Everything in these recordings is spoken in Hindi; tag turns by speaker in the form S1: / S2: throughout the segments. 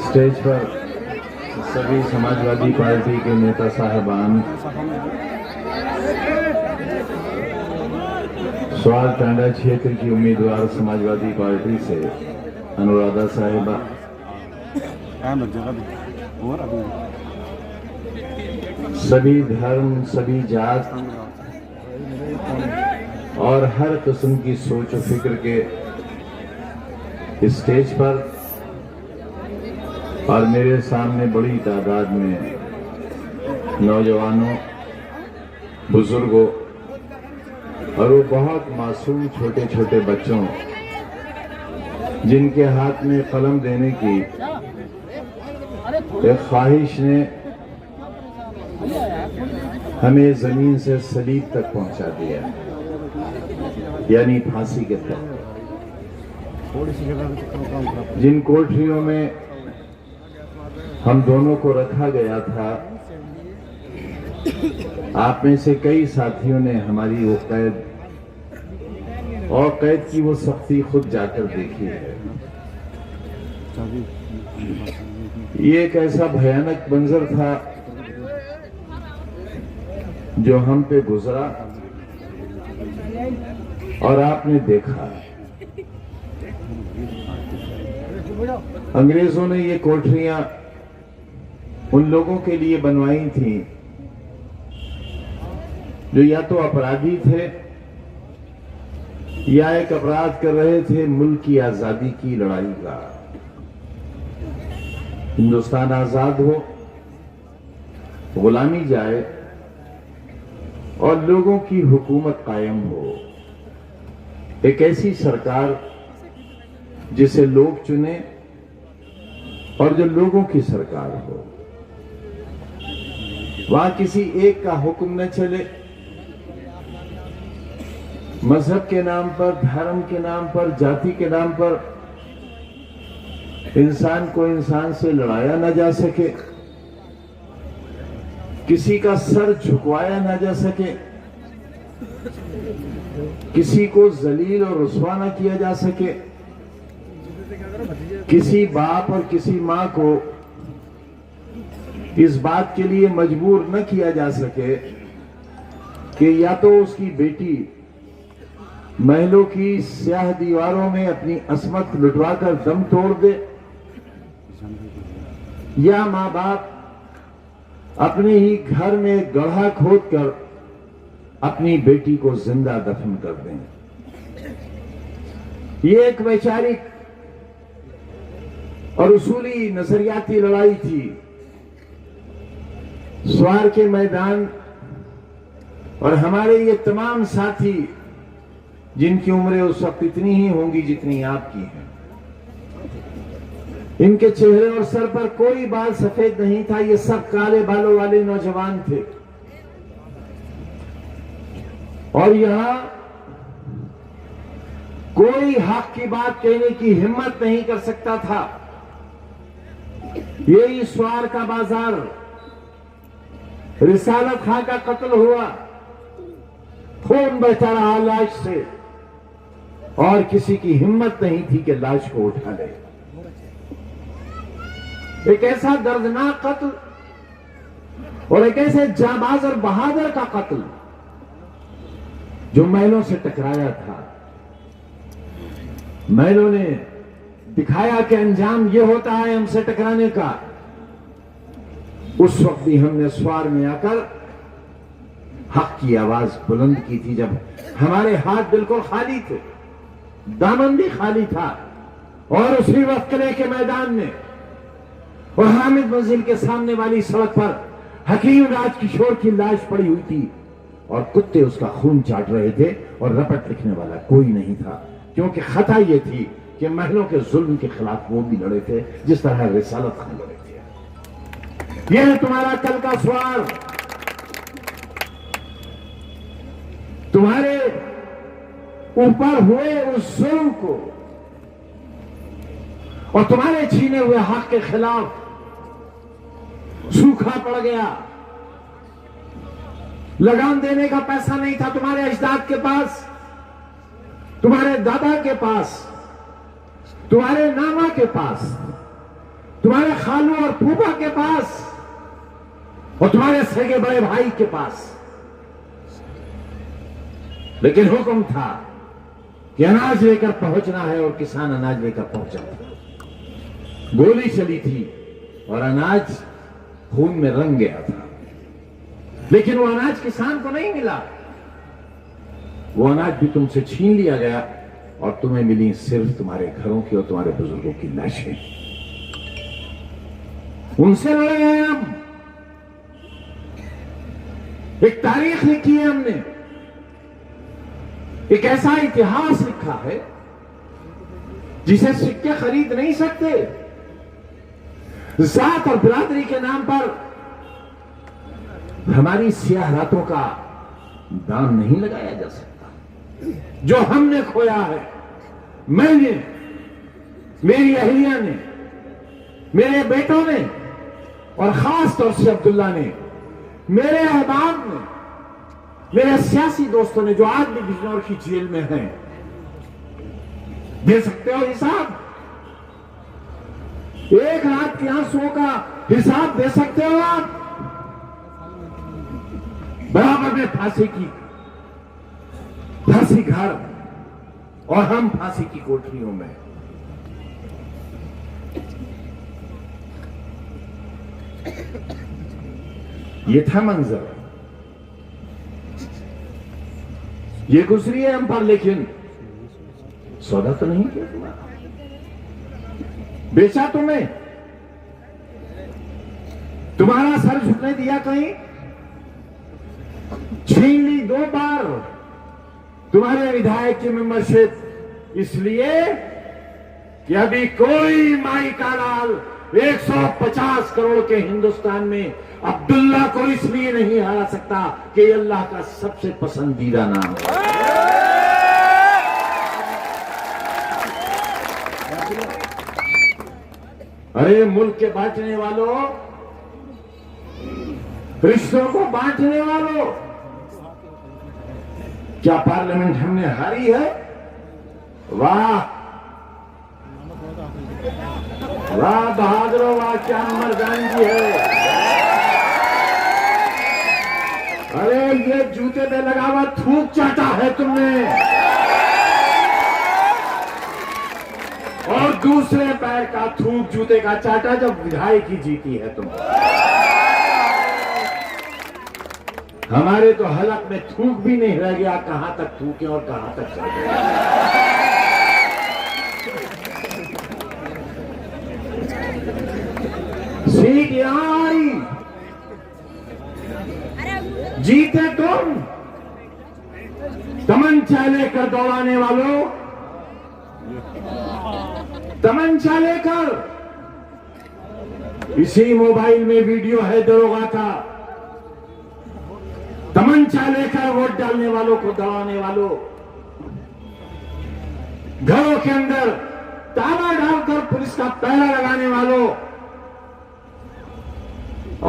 S1: स्टेज पर सभी समाजवादी पार्टी के नेता साहबान, स्वार टांडा क्षेत्र की उम्मीदवार समाजवादी पार्टी से अनुराधा साहिबा, सभी धर्म, सभी जात और हर किस्म की सोच और फिक्र के स्टेज पर और मेरे सामने बड़ी तादाद में नौजवानों, बुजुर्गों और वो बहुत मासूम छोटे छोटे बच्चों जिनके हाथ में कलम देने की एक ख्वाहिश ने हमें जमीन से सलीब तक पहुंचा दिया, यानी फांसी के तक। जिन कोठरियों में हम दोनों को रखा गया था, आप में से कई साथियों ने हमारी वो कैद और कैद की वो सख्ती खुद जाकर देखी है। ये एक ऐसा भयानक मंजर था जो हम पे गुजरा और आपने देखा। अंग्रेजों ने ये कोठरियां उन लोगों के लिए बनवाई थी जो या तो अपराधी थे या एक अपराध कर रहे थे मुल्क की आजादी की लड़ाई का। हिंदुस्तान आजाद हो, गुलामी जाए और लोगों की हुकूमत कायम हो। एक ऐसी सरकार जिसे लोग चुने और जो लोगों की सरकार हो। वहां किसी एक का हुक्म न चले, मजहब के नाम पर, धर्म के नाम पर, जाति के नाम पर इंसान को इंसान से लड़ाया न जा सके, किसी का सर झुकवाया न जा सके, किसी को जलील और रुस्वा न किया जा सके, किसी बाप और किसी मां को इस बात के लिए मजबूर न किया जा सके कि या तो उसकी बेटी महलों की स्याह दीवारों में अपनी असमत लुटवाकर दम तोड़ दे, या मां बाप अपने ही घर में गड्ढा खोदकर अपनी बेटी को जिंदा दफन कर दें। ये एक वैचारिक और उसूली नजरियाती लड़ाई थी। स्वार के मैदान और हमारे ये तमाम साथी जिनकी उम्रें उस वक्त इतनी ही होंगी जितनी आपकी हैं, इनके चेहरे और सर पर कोई बाल सफेद नहीं था। ये सब काले बालों वाले नौजवान थे और यहां कोई हक की बात कहने की हिम्मत नहीं कर सकता था। यही स्वार का बाजार, रिसालत खां का कत्ल हुआ, खून बहता रहा लाश से और किसी की हिम्मत नहीं थी कि लाश को उठा ले। एक ऐसा दर्दनाक कत्ल और एक ऐसे जाबाज और बहादुर का कत्ल जो महलों से टकराया था। महलों ने दिखाया कि अंजाम यह होता है हमसे टकराने का। उस वक्त भी हमने स्वार में आकर हक की आवाज बुलंद की थी, जब हमारे हाथ बिल्कुल खाली थे, दामन भी खाली था। और उसी वक्त किले के मैदान में और हामिद मंजिल के सामने वाली सड़क पर हकीम राजकिशोर की लाश पड़ी हुई थी और कुत्ते उसका खून चाट रहे थे और रपट लिखने वाला कोई नहीं था, क्योंकि खता यह थी कि महलों के जुल्म के खिलाफ वो भी लड़े थे जिस तरह रिसालत खान लड़े थे। यह है तुम्हारा कल का स्वार। तुम्हारे ऊपर हुए उस जुल्म को और तुम्हारे छीने हुए हक के खिलाफ सूखा पड़ गया। लगान देने का पैसा नहीं था तुम्हारे अजदाद के पास, तुम्हारे दादा के पास, तुम्हारे नाना के पास। तुम्हारे खालू और फूफा के पास और तुम्हारे सगे बड़े भाई के पास। लेकिन हुक्म था कि अनाज लेकर पहुंचना है और किसान अनाज लेकर पहुंचा था। गोली चली थी और अनाज खून में रंग गया था, लेकिन वो अनाज किसान को नहीं मिला। वो अनाज भी तुमसे छीन लिया गया और तुम्हें मिली सिर्फ तुम्हारे घरों की और तुम्हारे बुजुर्गों की लाशें। उनसे लड़े हैं हम। एक तारीख लिखी है हमने, एक ऐसा इतिहास लिखा है जिसे सिक्के खरीद नहीं सकते। जात और बिरादरी के नाम पर हमारी सियाह रातों का दाम नहीं लगाया जा सकता। जो हमने खोया है, मैंने, मेरी अहलिया ने, मेरे बेटों ने और खास तौर से अब्दुल्ला ने, मेरे अहबाब ने, मेरे सियासी दोस्तों ने, जो आज भी बिजनौर की जेल में हैं, दे सकते हो हिसाब? एक रात के आंसुओं का हिसाब दे सकते हो आप? बराबर में फांसी घर और हम फांसी की कोठरियों में। ये था मंजर, ये गुजरी है हम पर, लेकिन सौदा तो नहीं किया तुम्हारा। बेचा तुम्हें, तुम्हारा सर झुकने दिया कहीं? छीन ली 2 बार तुम्हारे विधायक की मेंबरशिप, इसलिए कि अभी कोई माई का लाल 150 करोड़ के हिंदुस्तान में अब्दुल्ला को इसलिए नहीं हरा सकता कि अल्लाह का सबसे पसंदीदा नाम है। अरे मुल्क के बांटने वालों, रिश्तों को बांटने वालों, क्या पार्लियामेंट हमने हारी है? वाह वाह बहादुरों, वाह क्या मर्दानगी है। अरे ये जूते पे लगा हुआ थूक चाटा है तुमने, और दूसरे पैर का थूक जूते का चाटा जब विधायकी जीती है तुम। हमारे तो हलक में थूक भी नहीं रह गया, कहां तक थूके और कहां तक चल गए। सीट यहां आई, जीते तुम, तमंचा लेकर दौड़ाने वालों, तमंचा लेकर। इसी मोबाइल में वीडियो है दरोगा का। तमंचा लेकर वोट डालने वालों को दौड़ाने वालों, घरों के अंदर ताला डालकर पुलिस का पहरा लगाने वालों,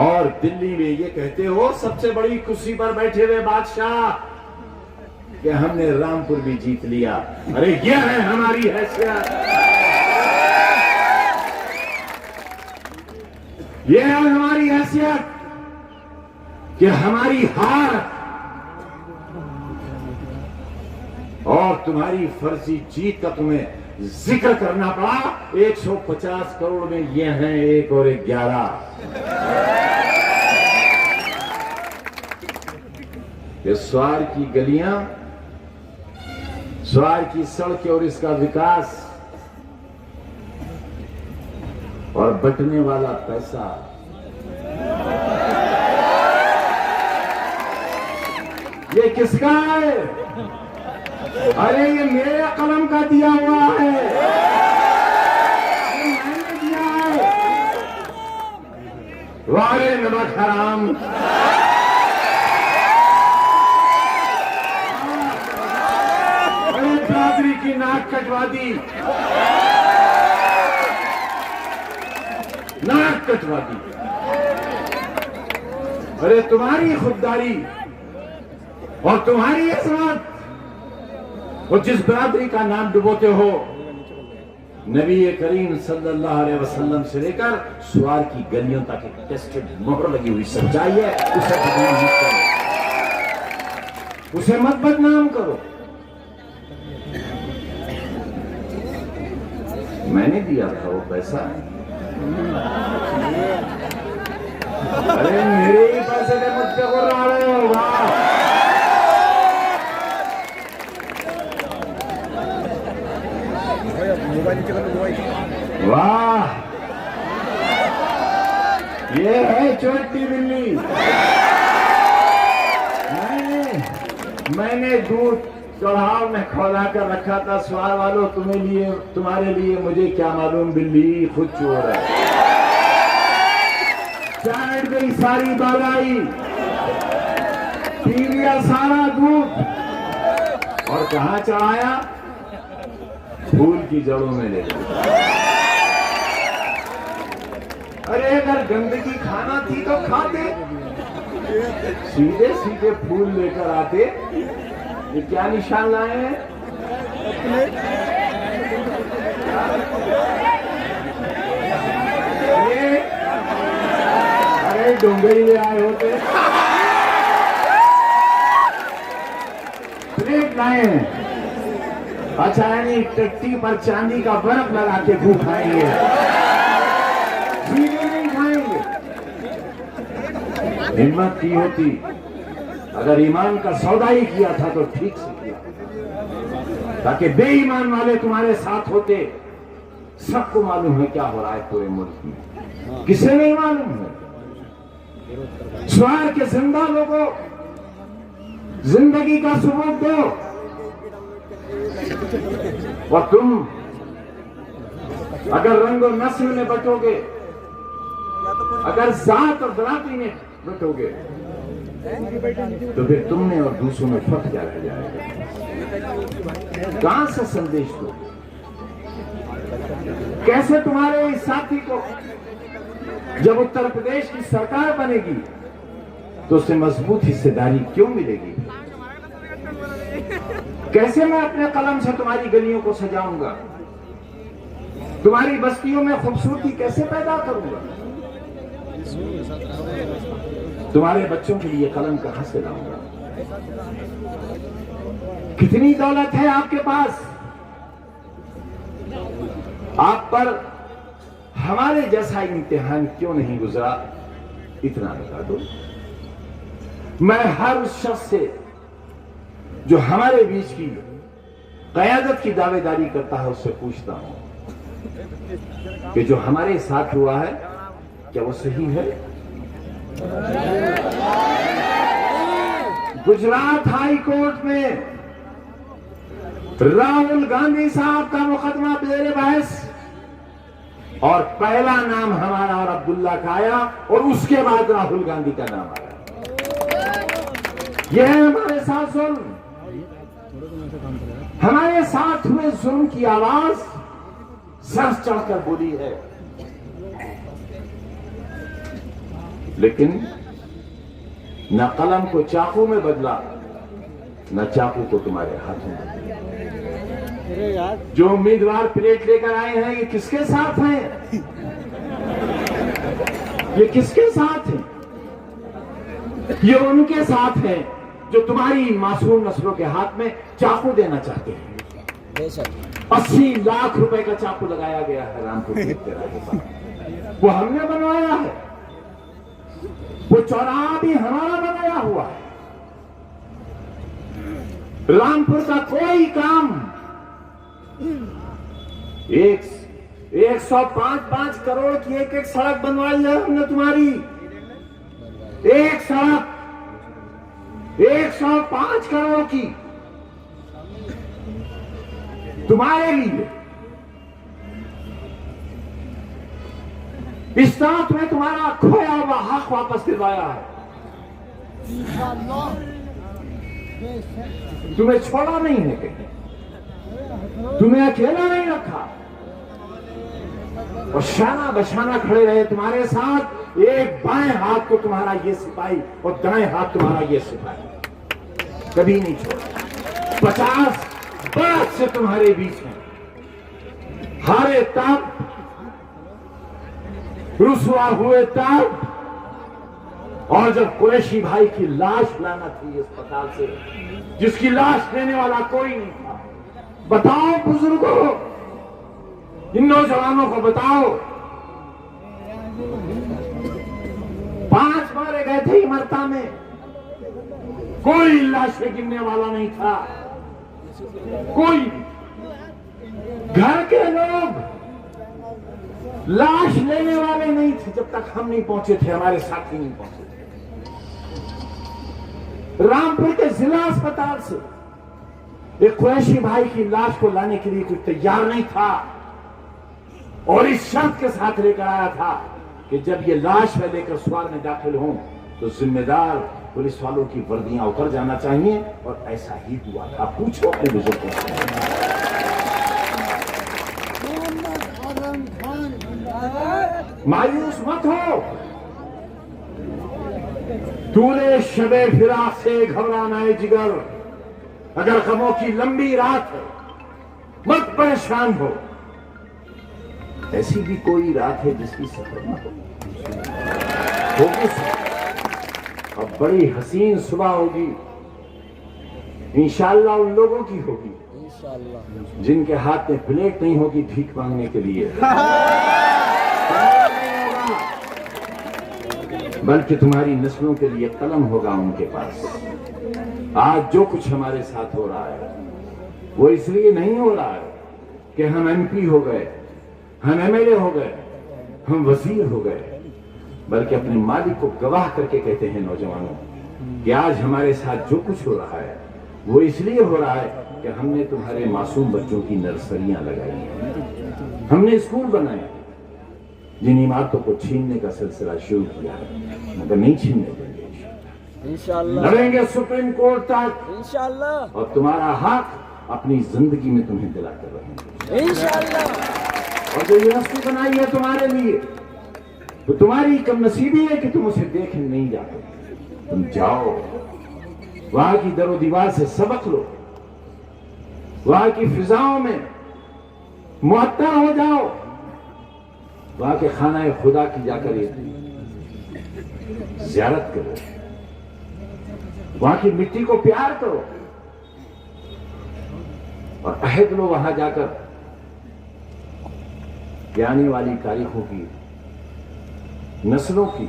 S1: और दिल्ली में ये कहते हो सबसे बड़ी कुर्सी पर बैठे हुए बादशाह कि हमने रामपुर भी जीत लिया। अरे ये है हमारी हैसियत, ये है हमारी हैसियत कि हमारी हार और तुम्हारी फर्जी जीत का तुम्हें जिक्र करना पड़ा। 150 करोड़ में ये हैं 1 और 11। ये स्वार की गलियां, स्वार की सड़कें और इसका विकास और बंटने वाला पैसा, ये किसका है? अरे ये मेरे कलम का दिया हुआ है, मैंने दिया है। वारे नमक हराम, अरे बिरादरी की नाक कटवा दी, नाक कटवा दी। अरे तुम्हारी खुददारी और तुम्हारी असमत, और जिस बिरादरी का नाम डुबोते हो नबी करीम सल्लल्लाहु अलैहि वसल्लम से लेकर सुवार की गलियों तक एक टेस्टेड मोहर लगी हुई सच्चाई है। उसे बदनाम मत करो, उसे मत बदनाम करो। मैंने दिया था वो पैसा। अरे मेरे ही पैसे के मुझसे को रहा रहे हो। वाह, ये है छोटी बिल्ली। मैंने दूध चढ़ाव में खोला कर रखा था। सवाल वालों, तुम्हारे लिए मुझे क्या मालूम, बिल्ली खुद चोर है। चाट गई सारी बालाई, पी लिया सारा दूध और कहां चढ़ाया? फूल की जड़ों में ले गई। अरे अगर गंदगी खाना थी तो खाते, सीधे सीधे फूल लेकर आते। ये क्या निशान लाए हैं? अरे डोंगरी ले आए होते, प्लेट लाए हैं। अच्छा, यानी टट्टी पर चांदी का बर्फ लगा के भूख खाएंगे, सीधे नहीं खाएंगे। हिम्मत की होती, अगर ईमान का सौदा ही किया था तो ठीक से किया, ताकि बेईमान वाले तुम्हारे साथ होते। सबको मालूम है क्या हो रहा है पूरे मुल्क में, किसे नहीं मालूम है? स्वार के जिंदा लोगों, जिंदगी का सबूत दो। और तुम अगर रंग और नस्ल में बटोगे, अगर जात और बरादरी में बटोगे, तो फिर तुमने और दूसरों में फर्क क्या रह जाएगा? कहां से संदेश दो? कैसे तुम्हारे इस साथी को जब उत्तर प्रदेश की सरकार बनेगी तो उससे मजबूत हिस्सेदारी क्यों मिलेगी? कैसे मैं अपने कलम से तुम्हारी गलियों को सजाऊंगा? तुम्हारी बस्तियों में खूबसूरती कैसे पैदा करूंगा? तुम्हारे बच्चों के लिए कलम कहां से लाऊंगा? कितनी दौलत है आपके पास, आप पर हमारे जैसा इम्तिहान क्यों नहीं गुजरा? इतना बता दो। मैं हर उस शख्स से जो हमारे बीच की कयादत की दावेदारी करता है उससे पूछता हूं कि जो हमारे साथ हुआ है क्या वो सही है? गुजरात हाई कोर्ट में राहुल गांधी साहब का मुकदमा बेर बहस और पहला नाम हमारा और अब्दुल्ला का आया और उसके बाद राहुल गांधी का नाम आया। यह है हमारे साथ जुल्म, हमारे साथ हुए जुल्म की आवाज सर चढ़कर बोली है। लेकिन न कलम को चाकू में बदला, न चाकू को तुम्हारे हाथों में बदला। जो उम्मीदवार प्लेट लेकर आए हैं ये किसके साथ हैं? ये किसके साथ हैं? ये उनके साथ हैं जो तुम्हारी मासूम नस्लों के हाथ में चाकू देना चाहते हैं। 80 लाख रुपए का चाकू लगाया गया है रामपुर के पास, वो हमने बनवाया है। वो चौराहा भी हमारा बनाया हुआ है। रामपुर का कोई काम 105 करोड़ की एक एक सड़क बनवाई है हमने तुम्हारी। एक सड़क 105 करोड़ की तुम्हारे लिए। इस साथ में तुम्हारा खोया हुआ हक वापस दिलवाया है। तुम्हें छोड़ा नहीं है कहीं, तुम्हें अकेला नहीं रखा और शाना बशाना खड़े रहे तुम्हारे साथ। एक बाएं हाथ को तुम्हारा ये सिपाही और दाएं हाथ तुम्हारा ये सिपाही कभी नहीं छोड़ा। 50 बरस से तुम्हारे बीच में हारे तब, रुसवा हुए तब, और जब कुरैशी भाई की लाश लाना थी अस्पताल से, जिसकी लाश लेने वाला कोई नहीं था। बताओ बुजुर्गों, इन नौजवानों को बताओ, 5 मारे गए थे इमरता में, कोई लाशें गिनने वाला नहीं था, कोई। घर के लोग लाश लेने वाले नहीं थे जब तक हम नहीं पहुंचे थे, हमारे साथी नहीं पहुंचे थे। रामपुर के जिला अस्पताल से एक कुरैशी भाई की लाश को लाने के लिए कोई तैयार नहीं था, और इस शर्त के साथ लेकर आया था कि जब ये लाश में लेकर सवार में दाखिल हों तो जिम्मेदार पुलिस वालों की वर्दियां उतर जाना चाहिए, और ऐसा ही हुआ था। पूछो अपने बुजुर्गों से। मायूस मत हो, तूने शबे फिराक से घबराना है जिगर, अगर गमों की लंबी रात है मत परेशान हो। ऐसी भी कोई रात है जिसकी सफर न होगी, अब बड़ी हसीन सुबह होगी, इंशाअल्लाह उन लोगों की होगी जिनके हाथ में प्लेट नहीं होगी भीख मांगने के लिए, बल्कि तुम्हारी नस्लों के लिए कलम होगा उनके पास। आज जो कुछ हमारे साथ हो रहा है वो इसलिए नहीं हो रहा है कि हम एमपी हो गए, हम एमएलए हो गए, हम वजीर हो गए, बल्कि अपने मालिक को गवाह करके कहते हैं नौजवानों कि आज हमारे साथ जो कुछ हो रहा है वो इसलिए हो रहा है कि हमने तुम्हारे मासूम बच्चों की नर्सरियां लगाई हैं, हमने स्कूल बनाए, जिन इमारतों को छीनने का सिलसिला शुरू किया है, मगर नहीं छीनने देंगे इंशाअल्लाह, लड़ेंगे सुप्रीम कोर्ट तक इंशाअल्लाह, और तुम्हारा हक अपनी जिंदगी में तुम्हें दिलाकर रहेंगे इंशाअल्लाह। और जो यूनिवर्सिटी बनाई है तुम्हारे लिए, तो तुम्हारी कम नसीबी है कि तुम उसे देखने नहीं जाते। तुम जाओ, वहां की दरो दीवार से सबक लो, वहां की फिजाओं में मुअत्तर हो जाओ, वहां के खाना खुदा की जाकर ज़ियारत करो, वहां की मिट्टी को प्यार करो, और अहद लो वहां जाकर कि आने वाली तारीखों की, नस्लों की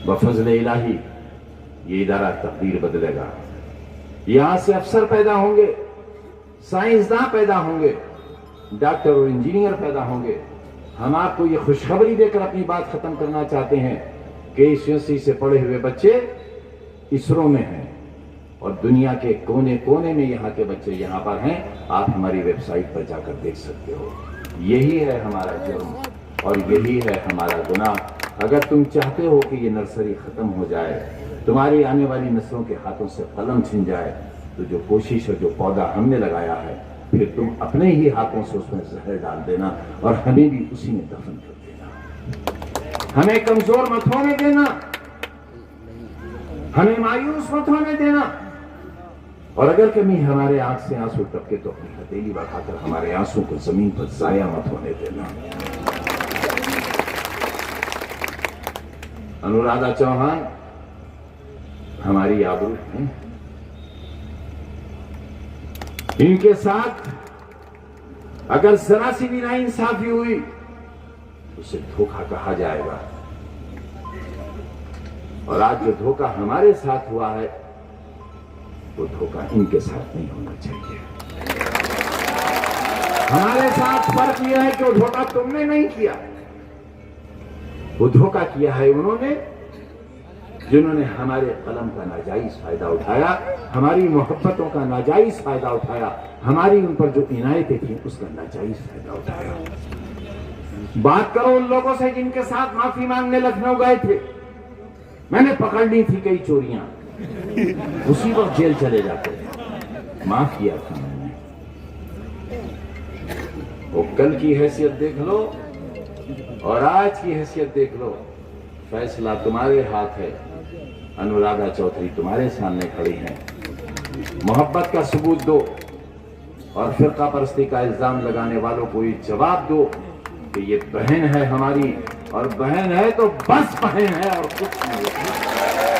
S1: बफज़ल इलाही ये इदारा तकदीर बदलेगा। यहां से अफसर पैदा होंगे, साइंसदान पैदा होंगे, डॉक्टर और इंजीनियर पैदा होंगे। हम आपको ये खुशखबरी देकर अपनी बात खत्म करना चाहते हैं कि इस यूनिवर्सिटी से पढ़े हुए बच्चे इसरो में हैं, और दुनिया के कोने कोने में यहाँ के बच्चे यहाँ पर हैं। आप हमारी वेबसाइट पर जाकर देख सकते हो। यही है हमारा जुर्म और यही है हमारा गुनाह। अगर तुम चाहते हो कि ये नर्सरी खत्म हो जाए, तुम्हारी आने वाली नस्लों के हाथों से कलम छिन जाए, तो जो कोशिश और जो पौधा हमने लगाया है, फिर तुम अपने ही हाथों से उसमें जहर डाल देना और हमें भी उसी में दफन कर देना। हमें कमजोर मत होने देना, हमें मायूस मत होने देना, और अगर कभी हमारे आंख से आंसू टपके तो अपनी हथेली बढ़ाकर हमारे आंसू को जमीन पर जाया मत होने देना। अनुराधा चौहान हमारी आबरू है, इनके साथ अगर जरा सी भी नाइंसाफी हुई तो उसे धोखा कहा जाएगा, और आज जो धोखा हमारे साथ हुआ है वो धोखा इनके साथ नहीं होना चाहिए। हमारे साथ फर्क यह है कि वो धोखा तुमने नहीं किया, वो धोखा किया है उन्होंने जिन्होंने हमारे कलम का नाजायज फायदा उठाया, हमारी मोहब्बतों का नाजायज फायदा उठाया, हमारी उन पर जो इनायतें थी उसका नाजायज फायदा उठाया। बात करो उन लोगों से जिनके साथ माफी मांगने लखनऊ गए थे, मैंने पकड़ ली थी कई चोरियां, उसी वक्त जेल चले जाते, माफ किया था मैंने। वो कल की हैसियत देख लो और आज की हैसियत देख लो, फैसला तुम्हारे हाथ है। अनुराधा चौधरी तुम्हारे सामने खड़ी हैं, मोहब्बत का सबूत दो, और फिरका परस्ती का इल्जाम लगाने वालों को ये जवाब दो कि ये बहन है हमारी, और बहन है तो बस बहन है और कुछ नहीं है।